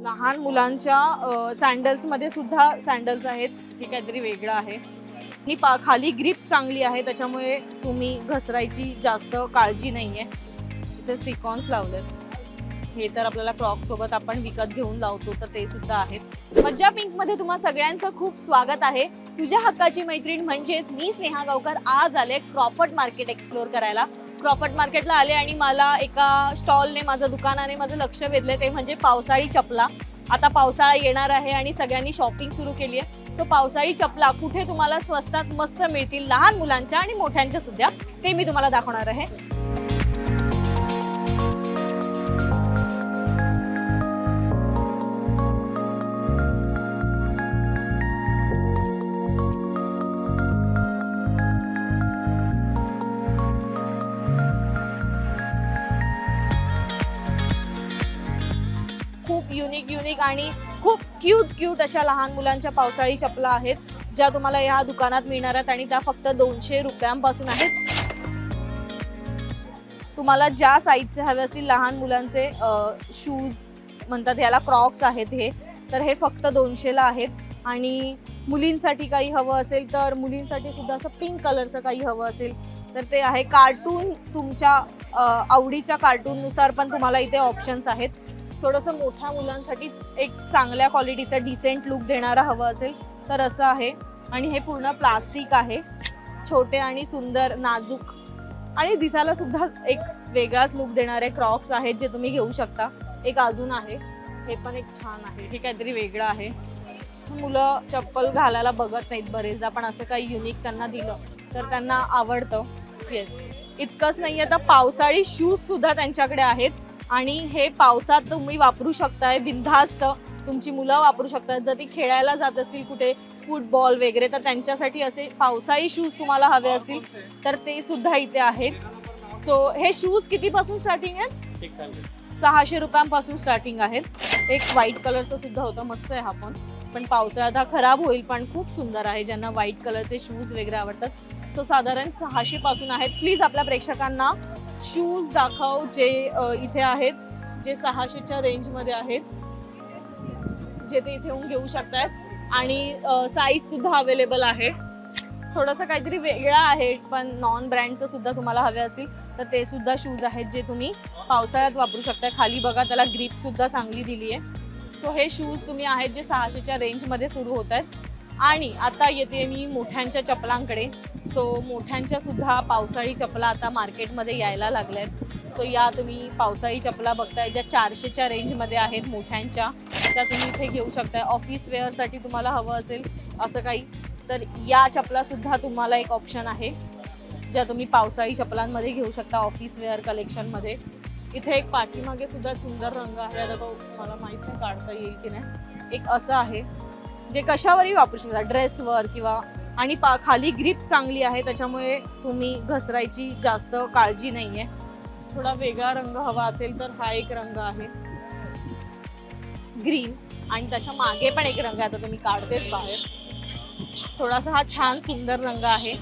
लहान मुलांच्या सँडल्समध्ये सुद्धा सँडल्स आहेत. हे काहीतरी वेगळं आहे आणि खाली ग्रिप चांगली आहे, त्याच्यामुळे तुम्ही घसरायची जास्त काळजी नाही आहे. इथे स्टिकॉन्स लावलेत. हे तर आपल्याला क्रॉक्स सोबत आपण विकत घेऊन लावतो, तर ते सुद्धा आहेत. मज्जा पिंकमध्ये तुम्हा सगळ्यांचं खूप स्वागत आहे. तुझ्या हक्काची मैत्रीण म्हणजेच मी स्नेहा गावकर आज आले क्रॉफर्ड मार्केट एक्सप्लोर करायला. क्रॉफर्ड मार्केटला आले आणि मला एका स्टॉलने, माझं दुकानाने माझं लक्ष वेधले, ते म्हणजे पावसाळी चपला. आता पावसाळा येणार आहे आणि सगळ्यांनी शॉपिंग सुरू केली आहे. सो पावसाळी चपला कुठे तुम्हाला स्वस्तात मस्त मिळतील, लहान मुलांच्या आणि मोठ्यांच्या सुद्धा, ते मी तुम्हाला दाखवणार आहे. खूप युनिक आणि खूप क्यूट अशा लहान मुलांच्या पावसाळी चपला आहेत, ज्या तुम्हाला या दुकानात मिळणार आहेत आणि त्या फक्त 200 रुपयांपासून आहेत. तुम्हाला ज्या साईजचे हवे असतील लहान मुलांचे शूज म्हणतात, याला क्रॉक्स आहेत हे, तर हे फक्त 200ला आहेत. आणि मुलींसाठी काही हवं असेल तर मुलींसाठी सुद्धा असं पिंक कलरचं काही हवं असेल तर ते आहे. कार्टून तुमच्या आवडीच्या कार्टूननुसार पण तुम्हाला इथे ऑप्शन्स आहेत. थोडंसं मोठ्या मुलांसाठी एक चांगल्या क्वालिटीचं डिसेंट लुक देणारं हवं असेल तर असं आहे. आणि हे पूर्ण प्लास्टिक आहे, छोटे आणि सुंदर, नाजूक आणि दिसायला सुद्धा एक वेगळाच लुक देणारे क्रॉक्स आहेत, जे तुम्ही घेऊ शकता. एक अजून आहे, हे पण एक छान आहे, हे काहीतरी वेगळं आहे. मुलं चप्पल घालायला बघत नाहीत बरेचदा, पण असं काही युनिक त्यांना दिलं तर त्यांना आवडतं. येस, इतकंच नाही, आता पावसाळी शूज सुद्धा त्यांच्याकडे आहेत आणि हे पावसात तुम्ही वापरू शकताय बिनधास्त. तुमची मुलं वापरू शकतात, जर ती खेळायला जात असतील कुठे, फुटबॉल वगैरे, तर त्यांच्यासाठी असे पावसाळी शूज तुम्हाला हवे असतील तर ते सुद्धा इथे आहेत. सो हे शूज कितीपासून स्टार्टिंग आहेत? 600 रुपयांपासून स्टार्टिंग आहेत. एक व्हाईट कलरचं सुद्धा होतं, मस्त आहे हा पण पावसाळ्यात हा खराब होईल, पण खूप सुंदर आहे ज्यांना व्हाईट कलरचे शूज वगैरे आवडतात. सो साधारण 600 पासून आहेत. प्लीज आपल्या प्रेक्षकांना शूज दाखव जे इथे आहेत, जे 600च्या रेंजमध्ये आहेत, जे ते इथे येऊन घेऊ शकतात. आणि साईज सुद्धा अवेलेबल आहे. थोडंसं काहीतरी वेगळं आहे, पण नॉन ब्रँडचं सुद्धा तुम्हाला हवे असतील तर ते सुद्धा शूज आहेत, जे तुम्ही पावसाळ्यात वापरू शकता. खाली बघा, त्याला ग्रिप सुद्धा चांगली दिली आहे. सो हे शूज तुम्ही आहेत जे 600च्या रेंजमध्ये सुरू होत आहेत. आणि आता येते मी मोठ्यांच्या चपलांकडे. सो मोठ्यांच्या सुद्धा पावसाळी चपला आता मार्केटमध्ये यायला लागल्यात. सो या तुम्ही पावसाळी चपला बघताय, ज्या 400च्या रेंजमध्ये आहेत मोठ्यांच्या, त्या तुम्ही इथे घेऊ शकताय. ऑफिस वेअरसाठी तुम्हाला हवं असेल असं काही, तर या चपला सुद्धा तुम्हाला एक ऑप्शन आहे, ज्या तुम्ही पावसाळी चपलांमध्ये घेऊ शकता ऑफिस वेअर कलेक्शनमध्ये. इथे एक पाठीमागे सुद्धा सुंदर रंग आहे, आता तो मला माहीत नाही काढता येईल की नाही. एक असं आहे जे कशावरही वापरू शकता, ड्रेसवर किंवा, आणि खाली ग्रिप चांगली आहे, त्याच्यामुळे तुम्ही घसरायची जास्त काळजी नाही आहे. थोडा वेगळा रंग हवा असेल तर हा एक रंग आहे ग्रीन, आणि त्याच्या मागे पण एक रंग आहे, आता तुम्ही काढतेच बाहेर. थोडासा हा छान सुंदर रंग आहे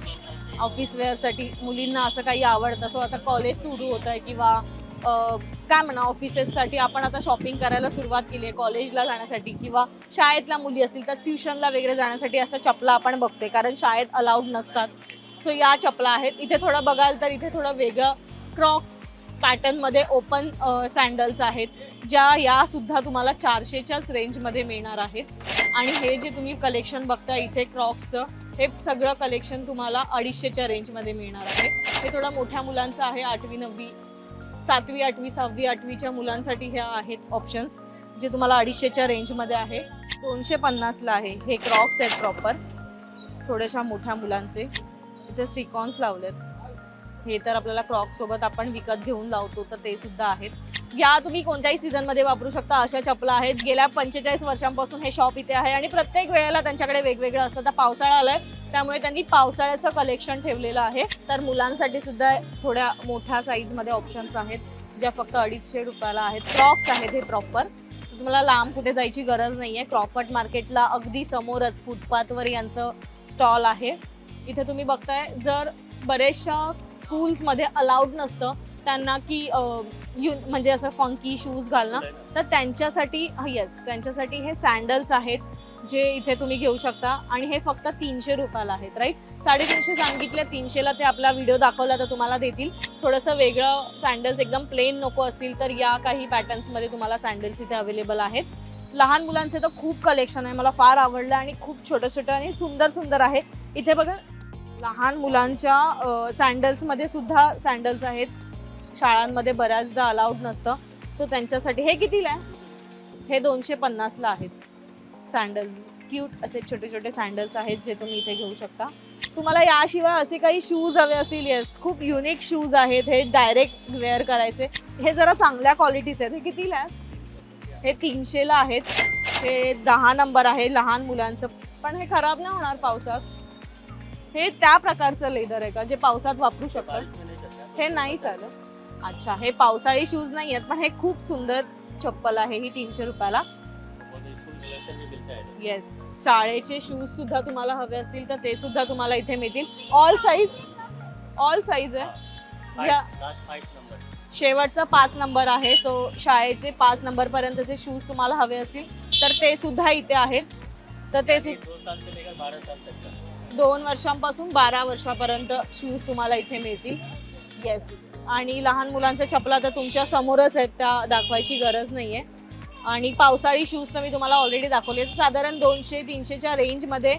ऑफिस वेअरसाठी. मुलींना असं काही आवडतं. सो आता कॉलेज सुरू होत आहे किंवा काय म्हणा, ऑफिसेससाठी आपण आता शॉपिंग करायला सुरुवात केली आहे, कॉलेजला जाण्यासाठी किंवा शाळेतल्या मुली असतील तर ट्युशनला वगैरे जाण्यासाठी अशा चपला आपण बघते, कारण शाळेत अलाउड नसतात. सो या चपला आहेत. इथे थोडं बघाल तर इथे थोडं वेगळं क्रॉक्स पॅटर्नमध्ये ओपन सँडल्स आहेत, ज्या या सुद्धा तुम्हाला 400च्याच रेंजमध्ये मिळणार आहेत. आणि हे जे तुम्ही कलेक्शन बघता इथे क्रॉक्सचं, हे सगळं कलेक्शन तुम्हाला 250च्या रेंजमध्ये मिळणार आहे. हे थोडं मोठ्या मुलांचं आहे, 8वी 9वी 7वी 8वी 6वी 8वीच्या मुलांसाठी हे आहेत ऑप्शन्स, जे तुम्हाला 250च्या रेंजमध्ये आहे. 250ला आहे. हे क्रॉक्स आहेत प्रॉपर, थोड्याशा मोठ्या मुलांचे. इथे स्टिकॉन्स लावलेत. हे तर आपल्याला क्रॉक्स सोबत आपण विकत घेऊन लावतो, तर ते सुद्धा आहेत. या तुम्ही कोणत्याही सीझनमध्ये वापरू शकता अशा चपला आहेत. गेल्या 45 वर्षांपासून हे शॉप इथे आहे आणि प्रत्येक वेळेला त्यांच्याकडे वेगवेगळं असतं. आता पावसाळा आलाय, त्यामुळे त्यांनी पावसाळ्याचं कलेक्शन ठेवलेलं आहे. तर मुलांसाठी सुद्धा थोड्या मोठ्या साईजमध्ये ऑप्शन्स आहेत, ज्या फक्त 250 रुपयाला आहेत. क्रॉक्स आहेत हे प्रॉपर. तुम्हाला लांब कुठे जायची गरज नाही आहे. क्रॉफर्ड मार्केटला अगदी समोरच फुटपाथवर यांचं स्टॉल आहे. इथे तुम्ही बघताय, जर बरेचशा स्कूल्समध्ये अलाउड नसतं त्यांना की म्हणजे असं फंकी शूज घालणं, तर त्यांच्यासाठी येस, त्यांच्यासाठी हे सँडल्स आहेत जे इथे तुम्ही घेऊ शकता आणि हे फक्त 300 रुपयाला आहेत, राईट. 350 सांगितले, 300ला ते आपला व्हिडिओ दाखवला तर तुम्हाला देतील. थोडंसं वेगळं सँडल्स एकदम प्लेन नको असतील तर या काही पॅटर्न्समध्ये तुम्हाला सँडल्स इथे अवेलेबल आहेत. लहान मुलांचे तर खूप कलेक्शन आहे, मला फार आवडलं आणि खूप छोटं छोटं आणि सुंदर सुंदर आहे. इथे बघा लहान मुलांच्या सँडल्समध्ये सुद्धा सँडल्स आहेत. शाळांमध्ये बऱ्याचदा अलाउड नसतं, सो त्यांच्यासाठी हे कितीला आहे? हे 250ला आहेत सँडल्स. क्यूट असे छोटे छोटे सँडल्स आहेत जे तुम्ही इथे घेऊ शकता. तुम्हाला याशिवाय असे काही शूज हवे असतील, येस, खूप युनिक शूज आहेत. हे डायरेक्ट वेअर करायचे, हे जरा चांगल्या क्वालिटीचे आहेत. हे कितीला आहे? हे 300ला आहेत. हे 10 नंबर आहे लहान मुलांचं, पण हे खराब नाही होणार पावसात. हे त्या प्रकारचं लेदर आहे का जे पावसात वापरू शकतात? हे नाही चालत. अच्छा, हे पावसाळी शूज नाही आहेत, पण हे खूप सुंदर चप्पल आहे ही 300 रुपयाला. येस, शाळेचे शूज सुद्धा तुम्हाला हवे असतील तर ते सुद्धा तुम्हाला इथे मिळतील. ऑल साईज आहे. शेवटचा 5 नंबर आहे. सो शाळेचे 5 नंबर पर्यंतचे शूज तुम्हाला हवे असतील तर ते सुद्धा इथे आहेत. तर ते 2 वर्षांपासून 12 वर्षापर्यंत शूज तुम्हाला इथे मिळतील. येस, आणि लहान मुलांच्या चपला तर तुमच्या समोरच आहेत, त्या दाखवायची गरज नाहीये. आणि पावसाळी शूज तर मी तुम्हाला ऑलरेडी दाखवले. साधारण 200-300च्या रेंजमध्ये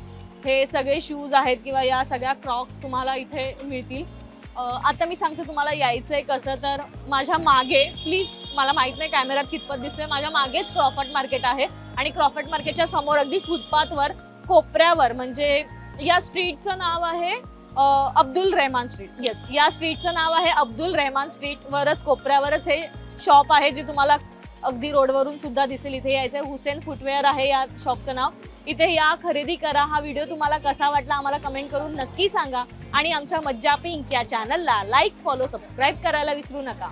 हे सगळे शूज आहेत किंवा या सगळ्या क्रॉक्स तुम्हाला इथे मिळतील. आता मी सांगते तुम्हाला यायचं आहे कसं. तर माझ्या मागे, प्लीज, मला माहित नाही कॅमेऱ्यात कितपत दिसते, माझ्या मागेच क्रॉफर्ड मार्केट आहे आणि क्रॉफर्ड मार्केटच्या समोर अगदी फुटपाथवर कोपऱ्यावर, म्हणजे या स्ट्रीटचं नाव आहे अब्दुल रहमान स्ट्रीट. येस, या स्ट्रीटचं नाव आहे अब्दुल रहमान स्ट्रीटवरच, कोपऱ्यावरच हे शॉप आहे जे तुम्हाला अगदी रोडवरून सुद्धा दिसेल. इथे यायचं, हुसेन फुटवेअर आहे या शॉपचं नाव. इथे या, खरेदी करा. हा व्हिडिओ तुम्हाला कसा वाटला आम्हाला कमेंट करून नक्की सांगा आणि आमच्या मज्जा पिंक या चॅनलला लाईक, फॉलो, सबस्क्राईब करायला विसरू नका.